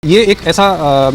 ये एक ऐसा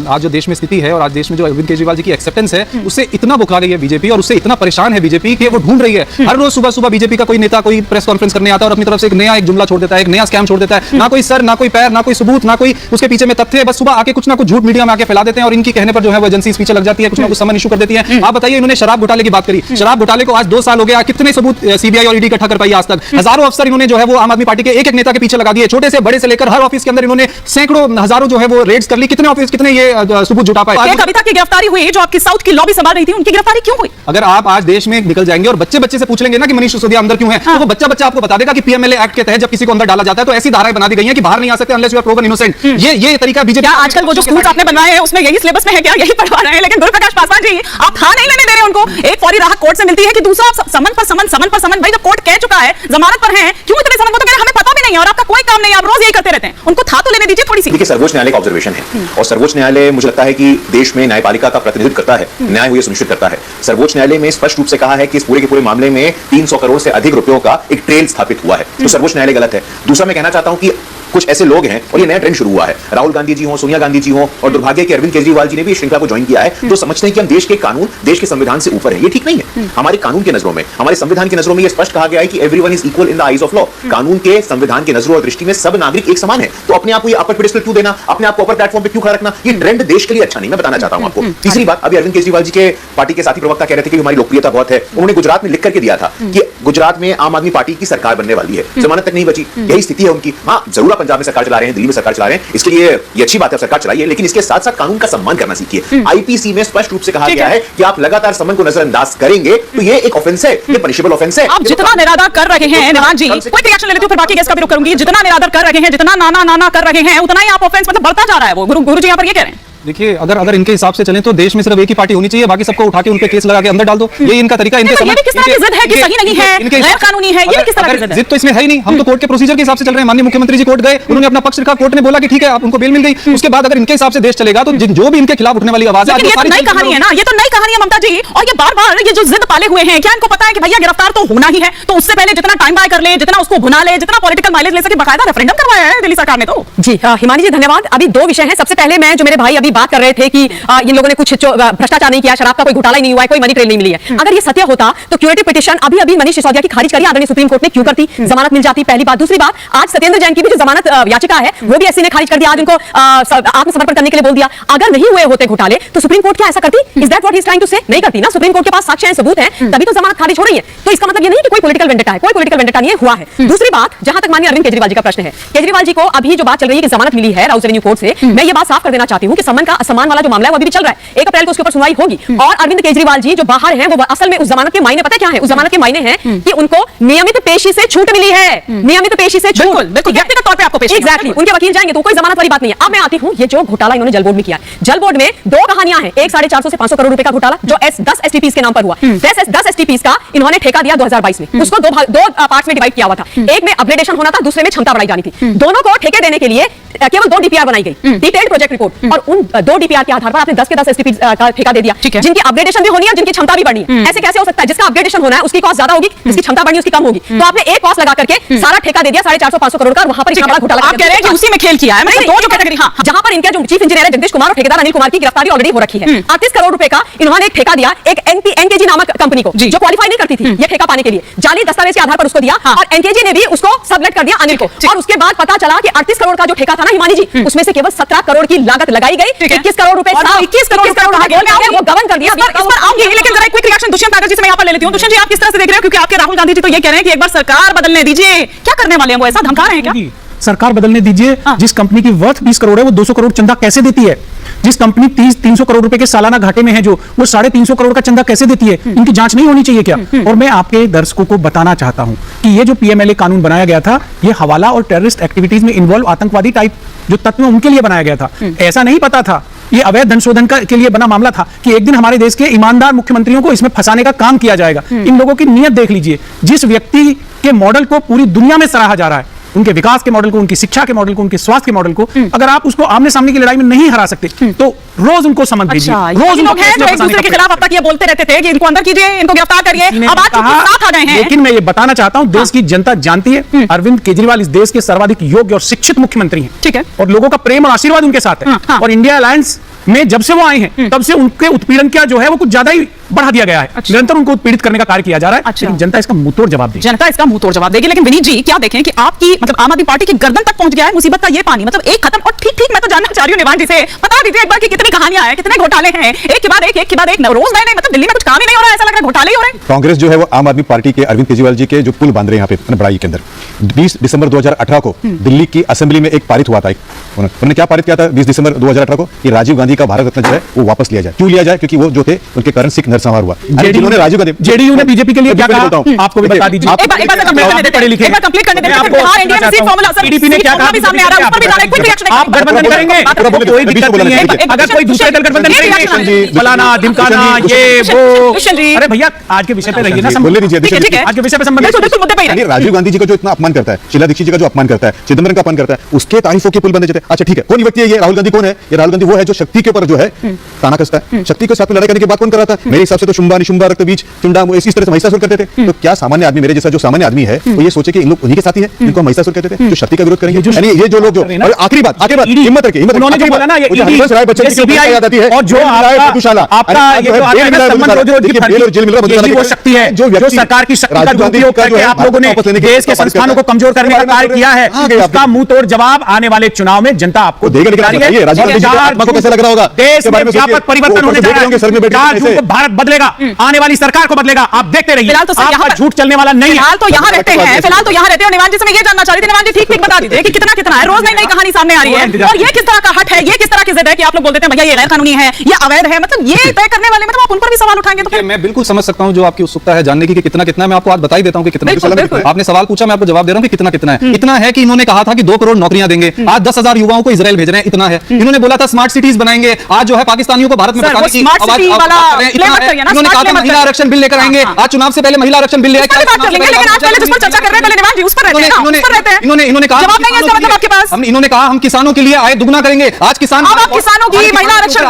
आज जो देश में स्थिति है और आज देश में जो अरविंद केजरीवाल जी की एक्सेप्टेंस है उससे इतना बुखला गई है बीजेपी और उससे इतना परेशान है बीजेपी कि वो ढूंढ रही है। हर रोज सुबह सुबह बीजेपी का कोई नेता कोई प्रेस कॉन्फ्रेंस करने आता है और अपनी तरफ से एक नया एक जुमला छोड़ देता है, एक नया स्कैम छोड़ देता है। ना कोई सर, ना कोई पैर, ना कोई सबूत, ना कोई उसके पीछे में तथ्य, बस सुबह आके कुछ ना कुछ झूठ मीडिया में आके फैला देते हैं और इनकी कहने पर जो है वो एजेंसी पीछे लग जाती है, कुछ ना कुछ समन इशू कर देती है। आप बताइए, इन्होंने शराब घोटाले की बात करी, शराब घोटाले को आज 2 साल हो गया, कितने सबूत सीबीआई और ईडी इकट्ठा कर पाई आज तक? हजारों अफसर इन्होंने जो है वो आम आदमी पार्टी के एक एक नेता के पीछे लगा दिए, छोटे से बड़े से लेकर हर ऑफिस के अंदर इन्होंने सैकड़ों हजारों जो है वो रेड्स कर ली। कितने ऑफिस, कितने ये सबूत जुटा पाए? कविता की गिरफ्तारी हुई, जो आपकी साउथ की लॉबी संभाल रही थी, उनकी गिरफ्तारी क्यों हुई? अगर आप आज देश में निकल जाएंगे और बच्चे बच्चे से पूछ लेंगे ना कि मनीष सिसोदिया अंदर क्यों है, तो वो बच्चा बच्चा आपको बता देगा कि पीएमएलए एक्ट के तहत जब किसी को अंदर डाला जाता है तो ऐसी धाराएं बना दी गई हैं कि बाहर नहीं आ सकते unless you are proven innocent. ये तरीका बीजेपी। क्या आजकल वो जो स्कूल आपने बनवाए हैं उसमें यही सिलेबस में है क्या? यही पढ़वा रहे हैं? लेकिन गुरुप्रकाश पासवान जी, आप था नहीं लेने दे रहे उनको। एक फौरी राहत कोर्ट से मिलती है कि दूसरा समन पर समन। भाई जब कोर्ट कह चुका है, जमानत पर है, क्यों इतने समन? वो तो कह रहे हमें पता भी नहीं है और आपका कोई काम नहीं है, आप रोज यही करते रहते हैं। उनको था तो लेने दीजिए थोड़ी सी। देखिए, सर्वोच्च न्यायालय का ऑब्जर्वेशन है और सर्वोच्च न्यायालय मुझे लगता है कि देश में न्यायपालिका का प्रतिनिधित्व करता है, न्याय हुए सुनिश्चित करता है। सर्वोच्च न्यायालय में स्पष्ट रूप से कहा है कि इस पूरे के पूरे मामले में 300 करोड़ से अधिक रुपयों का एक ट्रेल स्थापित हुआ है, तो सर्वोच्च न्यायालय गलत है। दूसरा, मैं कहना चाहता हूं कि कुछ ऐसे लोग हैं और ये नया ट्रेंड शुरू हुआ है, राहुल गांधी जी हो, सोनिया गांधी जी हो और दुर्भाग्य के अरविंद केजरीवाल जी ने भी इस श्रृंखला को ज्वाइन किया है, जो समझते हैं कि हम देश के कानून, देश के संविधान से ऊपर है। ये ठीक नहीं है। हमारे कानून के नजरों में, हमारे संविधान की नजरों में ये स्पष्ट कहा गया है कि everyone is equal in the eyes of law. कानून के, संविधान के नजरों और दृष्टि में सब नागरिक एक समान है। तो अपने आप को ये अपर पेडिस्टल क्यों देना, अपने आप को अपर प्लेटफॉर्म पे क्यों खड़ा रखना? ये ट्रेंड देश के लिए अच्छा नहीं, मैं बताना चाहता हूं आपको। तीसरी बात, अभी अरविंद केजरीवाल जी के पार्टी के साथी प्रवक्ता कह रहे थे कि हमारी लोकप्रियता बहुत है। उन्होंने गुजरात में लिख करके दिया था कि गुजरात में आम आदमी पार्टी की सरकार बनने वाली है, जमानत तक नहीं बची। यही स्थिति है उनकी। हाँ, जरूर आप पंजाब में सरकार चला रहे हैं, दिल्ली में सरकार चला रहे हैं, इसके लिए ये अच्छी बात है, सरकार चलाइए, लेकिन इसके साथ साथ कानून का सम्मान करना सीखिए। आईपीसी में स्पष्ट रूप से कहा गया है कि आप लगातार सम्मान को नजरअंदाज करेंगे तो ये एक ऑफेंस है, ये पनिशेबल ऑफेंस है। आप जितना निरादर कर रहे हैं निवाज जी, कोई रिएक्शन ले लेती हूं, फिर बाकी केस का भी रुख करूंगी। जितना निरादर कर रहे हैं, जितना नाना कर रहे हैं, उतना ही आप ऑफेंस मतलब बढ़ता जा रहा है। वो गुरु जी यहां पर ये कह रहे हैं। देखिए, अगर इनके हिसाब से चलें तो देश में सिर्फ एक ही पार्टी होनी चाहिए, बाकी सबको उठा के उनके केस लगा के अंदर डाल दो। ये इनका तरीका, इनके समझ। ये किस तरह की जिद है कि सही नहीं है, गैर कानूनी है, ये किस तरह की जिद है? जिद तो इसमें है ही नहीं। हम तो कोर्ट के प्रोसीजर के हिसाब से चल रहे हैं। माननीय मुख्यमंत्री जी कोर्ट गए, उन्होंने अपना पक्ष रखा, कोर्ट ने बोला कि ठीक है, आप उनको बेल मिल गई। उसके बाद अगर इनके हिसाब से देश चलेगा तो जो भी इनके खिलाफ उठने वाली आवाज है, ये तो नई कहानी है ना, ये तो नई कहानी है ममता जी। और ये बार-बार ये जो जिद पाले हुए हैं, क्या इनको पता है कि भैया गिरफ्तार तो होना ही है, तो उससे पहले जितना टाइम बाय कर ले, जितना उसको भुना ले, जितना पॉलिटिकल माइलेज ले सके, बकायदा रेफरेंडम करवाया है दिल्ली सरकार ने तो। जी हिमानी जी, धन्यवाद। अभी 2 विषय हैं। सबसे पहले मैं, जो मेरे भाई अभी बात कर रहे थे कि इन लोगों ने कुछ भ्रष्टाचार नहीं किया, शराब का कोई घोटाला नहीं हुआ है, कोई मनी ट्रेल नहीं मिली है। अगर ये सत्य होता तो क्यूरेटिव पिटीशन अभी मनीष सिसोदिया की खारिज करी आदरणीय सुप्रीम कोर्ट ने क्यों करती? जमानत मिल जाती, पहली बात। दूसरी बात, आज सत्येंद्र जैन की भी जो जमानत याचिका है वो भी एससी ने खारिज कर दिया, आज उनको आत्मसमर्पण करने के लिए बोल दिया। अगर नहीं हुए होते घोटाले तो सुप्रीम कोर्ट क्या ऐसा करती? Is that what he is trying to say? नहीं करती ना। सुप्रीम कोर्ट के पास साक्ष्य हैं, सबूत हैं, तभी तो जमानत खारिज हो रही है। तो इसका मतलब ये नहीं कि कोई पॉलिटिकल वेंडेटा है, कोई पॉलिटिकल वेंडेटा नहीं हुआ है। दूसरी बात, जहां तक माननीय अरविंद केजरीवाल जी का प्रश्न है, केजरीवाल जी को अभी जो बात चल रही है कि जमानत मिली है राउस रेवेन्यू कोर्ट से, मैं ये बात साफ कर देना चाहती हूं कि सम्मान वाला जो मामला है वो अभी भी चल रहा है। 1 अप्रैल को उसके ऊपर सुनवाई होगी और अरविंद केजरीवाल जी जो बाहर हैं वो असल में उस जमानत के मायने पता क्या है? उस जमानत के मायने हैं कि उनको नियमित पेशी से छूट मिली है, नियमित पेशी से छूट। बिल्कुल व्यक्तिगत तौर पे आपको पेशी। एग्जैक्टली, उनके वकील जाएंगे तो कोई जमानत वाली बात नहीं है। अब मैं आती हूं, ये जो घोटाला इन्होंने जल बोर्ड में किया, जल बोर्ड में 2 कहानियां हैं। एक 450 से 500 करोड़ रुपए का घोटाला जो 10 एसटीपीस के नाम पर हुआ। 10 एसटीपीस का इन्होंने ठेका दिया 2022 में, उसको दो पार्ट्स में डिवाइड किया हुआ था। एक में अपग्रेडेशन होना था, दूसरे में क्षमता बढ़ाई जानी थी। दोनों को ठेके देने के लिए केवल 2 डीपीआर बनाई गई, डिटेल्ड प्रोजेक्ट रिपोर्ट, और उन 2 डीपीआर के आधार पर आपने 10 के 10 एसटीपीस का ठेका दे दिया, जिनकी अपग्रेडेशन भी होनी है, जिनकी क्षमता भी बढ़नी है। ऐसे कैसे हो सकता है? जिसका अपग्रेडेशन होना है उसकी कॉस्ट ज्यादा होगी, जिसकी क्षमता बढ़नी उसकी कम होगी। तो आपने एक कॉस्ट लगा करके सारा ठेका दे दिया 450-500 करोड़ का, और वहां पर इतना बड़ा घोटाला। आप कह रहे हैं कि उसी में खेल किया है, मतलब 2 जो कैटेगरी। हां, जहां पर इनके जो चीफ इंजीनियर है जगदीश कुमार और ठेकेदार अनिल कुमार की गिरफ्तारी ऑलरेडी हो रखी है। 38 करोड़ रुपए का इन्होंने एक ठेका दिया एक एनकेजी नामक कंपनी को, जो क्वालिफाई नहीं करती थी ये ठेका पाने के लिए। जाली दस्तावेज के आधार पर उसको दिया और एनकेजी ने भी उसको सबलेट कर दिया अनिल को। और उसके बाद पता चला कि 38 करोड़ का जो ठेका था ना हिमानी जी, उसमें से केवल 17 करोड़ की लागत लगाई गई। 21 करोड़ रुपए, 21 करोड़ वो गबन कर दिया। इस पर आऊंगी, लेकिन जरा क्विक रिएक्शन दुष्यंत आगर जी से मैं यहां पर ले लेती हूं। दुष्यंत जी, आप किस तरह से देख रहे हो? क्योंकि आपके राहुल गांधी जी तो ये कह रहे हैं कि एक बार सरकार बदलने दीजिए। क्या करने वाले हैं वो? ऐसा धमका रहे हैं क्या? सरकार बदलने दीजिए। जिस कंपनी की वर्थ 20 करोड़ है वो 200 करोड़ चंदा कैसे देती है? जिस कंपनी 300 करोड़ रुपए के सालाना घाटे में है जो, वो 350 करोड़ का चंदा कैसे देती है? इनकी जांच नहीं होनी चाहिए क्या? और मैं आपके दर्शकों को बताना चाहता हूं कि ये जो पीएमएलए कानून बनाया गया था, ये हवाला और टेररिस्ट एक्टिविटीज में इन्वॉल्व आतंकवादी टाइप जो तत्व हैं उनके लिए बनाया गया था। ऐसा नहीं पता था, ये अवैध धन शोधन के लिए बना मामला था कि एक दिन हमारे देश के ईमानदार मुख्यमंत्रियों को इसमें फंसाने का काम किया जाएगा। इन लोगों की नीयत देख लीजिए। जिस व्यक्ति के मॉडल को पूरी दुनिया में सराहा जा रहा है, उनके विकास के मॉडल को, उनकी शिक्षा के मॉडल को, उनके स्वास्थ्य के मॉडल को, अगर आप उसको आमने सामने की लड़ाई में नहीं हरा सकते तो रोज उनको समझ भेजिए, अच्छा, रोज ये लोग हैं जो एक फैसले दूसरे के बताने खिलाफ अब तक ये बोलते रहते थे कि इनको अंदर कीजिए, इनको गिरफ्तार करिए, मैंने अब आज चूंकि कहा, साथ आ गए हैं। लेकिन मैं ये बताना चाहता हूं, देश की जनता जानती है अरविंद केजरीवाल इस देश के सर्वाधिक योग्य और शिक्षित मुख्यमंत्री हैं। ठीक है। और लोगों का प्रेम और आशीर्वाद उनके साथ है। हाँ। और इंडिया अलायंस में जब से वो आए हैं तब से उनके उत्पीड़न क्या जो है वो कुछ ज्यादा ही बढ़ा दिया गया है। निरंतर उनको उत्पीड़ित करने का कार्य किया जा रहा है। अच्छा। लेकिन जनता इसका मुंहतोड़ जवाब देगी। जनता इसका मुंह तोड़ जवाब देगी। लेकिन विनीत जी क्या देखें कि आपकी मतलब आम आदमी पार्टी की गर्दन तक पहुंच गया है मुसीबत का ये पानी, मतलब एक खत्म और ठीक मैं तो जानना चाह रही हूं निवान जी से, बता दीजिए एक बार कि कितनी कहानियां हैं, कितने घोटाले हैं, एक के बाद एक रोज नए मतलब दिल्ली में कुछ काम ही नहीं हो रहा है, ऐसा लग रहा है घोटाले ही हो रहे हैं। कांग्रेस जो है वो आम आदमी पार्टी के अरविंद केजरीवाल जी के जो पुल बांध रहे हैं यहाँ पे बड़ाई के अंदर 20 दिसंबर 2018 को दिल्ली की असेंबली में एक पारित हुआ था। उन्होंने क्या पारित किया था 20 दिसंबर 2018 को कि राजीव गांधी का भारत रत्न जो है वो वापस लिया जाए। क्यों लिया जाए? क्योंकि वो जो थे उनके कारण सिख नरसंहार हुआ। जिन्होंने राजीव गांधी जेडीयू ने बीजेपी के लिए क्या कहा आपको भी बता दीजिए। एक बार कंप्लीट करने देते हैं। हाँ, इंडिया में सीट फॉर्मूला सर, टीडीपी ने क्या कहा भी सामने आ रहा है, उस पर भी जाना, क्विक रिएक्शन आप गठबंधन करेंगे तो कोई दिक्कत नहीं है। अगर कोई दूसरे दल गठबंधन करेंगे फलाना ढिमकाना ये वो, अरे भैया आज के विषय पे रहिए ना, बोलने दीजिए। ठीक आज के विषय पे संबंधित बिल्कुल मुद्दे पे ही रहिए। राजीव गांधी जी का जो इतना अपमान करता है, शीला दीक्षित जी का जो अपमान करता है, चिदंबरम का अपमान करता है, उसके तारीफों के पुल बंद जाते हैं। अच्छा ठीक है, कौन व्यक्ति है ये? राहुल गांधी कौन है? ये राहुल गांधी वो है जो शक्ति के ऊपर जो है ताना कसता है। शक्ति के साथ में लड़ाई करने की बात कौन कर रहा था? मेरे हिसाब से तो शुंभा निशुंभा रक्तबीज चुंडा इस तरह से महिषासुर करते थे। तो क्या सामान्य आदमी, मेरे जैसा जो सामान्य आदमी है, वो ये सोचे कि इन लोग उन्हीं के साथी हैं जिनको हम महिषासुर कहते थे, जो शक्ति का विरोध करेंगे? यानी ये जो लोग जो, और आखिरी बात हिम्मत रखिए, उन्होंने जो बोला ना ये हरिवंश राय बच्चन की सीबीआई याद आती है और जो आपका ये जो वो शक्ति है जो सरकार की शक्ति का दुरुपयोग करके आप लोगों ने देश के संस्थानों को कमजोर करने का कार्य किया है, उसका मुंह तोड़ जवाब आने वाले चुनाव में जनता आपको देगी। कैसा लग रहा होगा? देश में व्यापक परिवर्तन होने जा रहा है। 4 जून को भारत बदलेगा, आने वाली सरकार को बदलेगा, आप देखते रहिए। फिलहाल तो सर आपका झूठ चलने वाला नहीं है। फिलहाल तो यहाँ रहते हैं, फिलहाल तो यहाँ रहते हैं। निवान जी से मैं ये जानना चाह रही थी, निवान जी ठीक बता दीजिए कि कितना है, रोज नई नई कहानी सामने आ रही है, और ये किस तरह का हट है, ये किस तरह की जिद है कि आप लोग बोलते थे भैया ये गैर कानूनी है, ये अवैध है, मतलब ये तय करने वाले मतलब आप उन पर भी सवाल उठाएंगे तो फिर? मैं बिल्कुल समझ सकता हूं जो आपकी उत्सुकता है जानने की कि कितना है। मैं आपको आज बता ही देता हूं कि कितना बिल्कुल। आपने सवाल पूछा, मैं आपको जवाब दे रहा हूं कि कितना है। इतना है कि इन्होंने कहा था कि 2 करोड़ नौकरियां देंगे, आज 10,000 युवाओं को इजराइल भेज रहे हैं, इतना है। इन्होंने बोला था स्मार्ट सिटीज बनाएंगे, आज जो है पाकिस्तानियों को भारत में बसाने की आवाज इन्होंने कहा था महिला आरक्षण बिल लेकर आएंगे, आज चुनाव से पहले महिला आरक्षण बिल लेकर इन्होंने कहा हम किसानों के लिए आय दुगना करेंगे, आज किसान किसानों की महिला आरक्षण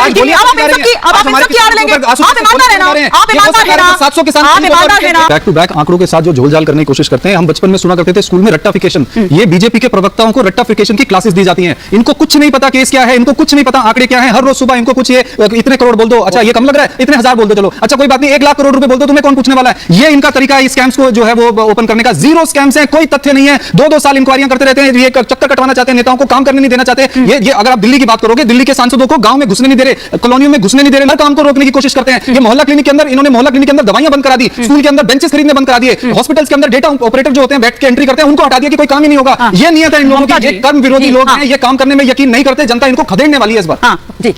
बैक टू बैक आंकड़ों के साथ जो झोलझाल करने की कोशिश करते हैं। हम बचपन में सुना करते थे स्कूल में रट्टाफिकेशन, ये बीजेपी के प्रवक्ताओं को रट्टाफिकेशन की क्लासेस दी जाती हैं। इनको कुछ नहीं पता केस क्या है, इनको कुछ नहीं पता आंकड़े क्या है। हर रोज सुबह इनको कुछ ये इतने करोड़ बोल दो, अच्छा ये कम लग रहा है, इतने हजार बोल दो, चलो अच्छा कोई बात नहीं 1 लाख करोड़ रुपए बोल दो, तुम्हें कौन पूछने वाला है। ये इनका तरीका है स्कैम्स को जो है वो ओपन करने का। जीरो स्कैम्स है, कोई तथ्य नहीं है, 2-2 साल इंक्वायरियां करते रहते हैं, ये चक्कर कटवाना चाहते हैं, नेताओं को काम करने नहीं देना चाहते। ये अगर आप दिल्ली की बात करोगे, दिल्ली के सांसदों को गांव में घुसने नहीं दे रहे, कॉलोनियों में घुसने नहीं दे रहे, हर काम को रोकने की कोशिश करते हैं। ये मोहल्ला क्लिनिक के अंदर इन्होंने मोहल्ला क्लिनिक के अंदर दवाइयां बंद करा दी, स्कूल के अंदर बेंचेस खरीदने बंद करा दिए, हॉस्पिटल्स के अंदर डेटा ऑपरेटर जो होते हैं बैठ के एंट्री करते हैं उनको हटा दिया कि कोई काम ही नहीं होगा। ये नियत है इन लोगों की, ये कर्म विरोधी लोग हैं, ये काम करने में यकीन नहीं करते, जनता इनको खदेड़ने वाली है इस बार। जी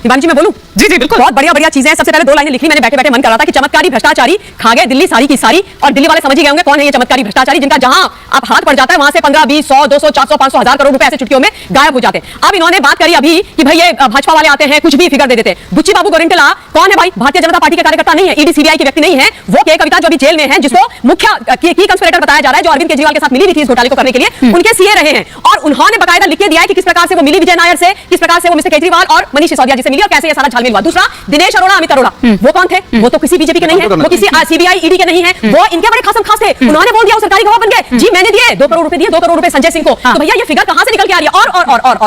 शिवानी जी मैं बोलूं? जी बिल्कुल, बहुत बढ़िया चीजें हैं। सबसे पहले 2 लाइनें लिख ली मैंने, बैठे बैठे मन कर रहा था कि चमत्कारी भ्रष्टाचारी खा गए दिल्ली सारी की सारी, और दिल्ली वाले समझ ही गए होंगे कौन है ये चमत्कारी भ्रष्टाचारी जिनका जहां आप हाथ पड़ जाता है वहां से 15, 20, 100, 200, 400, 500, 1000 करोड़ रुपए ऐसे चुटकियों में गायब हो जाते हैं। अब इन्होंने बात करी अभी कि भाई ये भाजपा वाले आते हैं कुछ भी फिगर दे देते हैं। बुच्ची बाबू गोरिंटला कौन है भाई? भारतीय जनता पार्टी के कार्यकर्ता नहीं है, ईडी सीबीआई के व्यक्ति नहीं है, वो के कविता जो अभी जेल में है, जिसको मुख्य की कंस्पिरेटर बताया जा रहा है, जो अरविंद केजरीवाल के साथ मिली हुई थी इस घोटाले को करने के लिए, उनके सीए रहे हैं। और उन्होंने बकायदा लिख के दिया है कि किस प्रकार से वो मिली विजय नायर से, किस प्रकार से वो मिस्टर केजरीवाल और मनीष सिसोदिया जी से मिली और कैसे ये सारा झालमेल हुआ। दूसरा दिनेश अरोड़ा, अमित अरोड़ा, वो कौन थे? वो तो किसी बीजेपी के नहीं है, वो किसी सीबीआई ईडी के नहीं है, वो इनके बड़े खासम खास थे। उन्होंने बोल दिया वो सरकारी गवाह बन गए, जी मैंने दिए 2 करोड़ रुपए दिए, 2 करोड़ रुपए संजय सिंह को। तो भैया ये फिगर कहां से निकल के आ रही है? और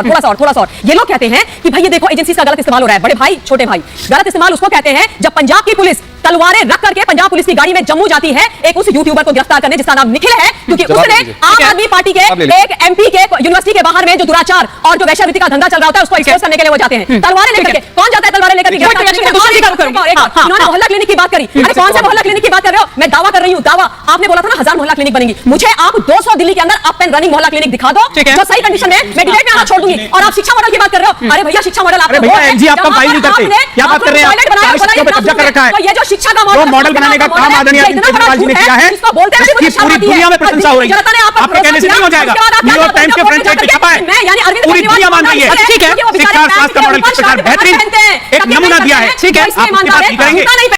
थोड़ा सा और ये लोग कहते हैं कि भाई ये देखो एजेंसी का गलत इस्तेमाल हो रहा है। बड़े भाई छोटे भाई, गलत इस्तेमाल उसको कहते हैं जब पंजाब की पुलिस तलवारें रख करके पंजाब पुलिस की गाड़ी में जम्मू जाती है एक उस यूट्यूबर को गिरफ्तार करने जिसका नाम निखिल है, क्योंकि उसने आम आदमी पार्टी के एक एमपी के यूनिवर्सिटी के बाहर में जो दुराचार और जो वेश्यावृत्ति का धंधा चल रहा होता है उसको एक्सपोज करने के लिए वो जाते हैं तलवारें लेकर के। कौन जाता है तलवारें लेकर? इन्होंने मोहल्ला क्लिनिक की बात करी। अरे कौन सा मोहल्ला क्लिनिक की बात कर रहे हो? मैं दावा कर रही हूं, दावा। आपने बोला था ना 1000 मोहल्ला क्लिनिक बनेंगी, मुझे आप 200 दिल्ली के अंदर अप एंड रनिंग मोहल्ला क्लिनिक दिखा दो जो सही कंडीशन में, मैं डिबेट में हाथ छोड़ दूंगी। और आप शिक्षा मॉडल की बात कर रहे हो? अरे भैया शिक्षा मॉडल आप क्या बात कर रहे हैं? कब्जा कर रखा है। ये जो शिक्षा का मॉडल बनाने का काम आदरणीय अरविंद केजरीवाल जी ने किया है, इसकी पूरी दुनिया में प्रशंसा हो रही है। आपके कहने से नहीं हो जाएगा। न्यूयॉर्क टाइम्स के फ्रंट पेज पे छपा है, पूरी दुनिया मान रही है। ठीक है, शिक्षा और स्वास्थ्य मॉडल किस प्रकार बेहतरीन एक नमूना दिया है। ठीक है, आप उसकी बात नहीं करेंगे।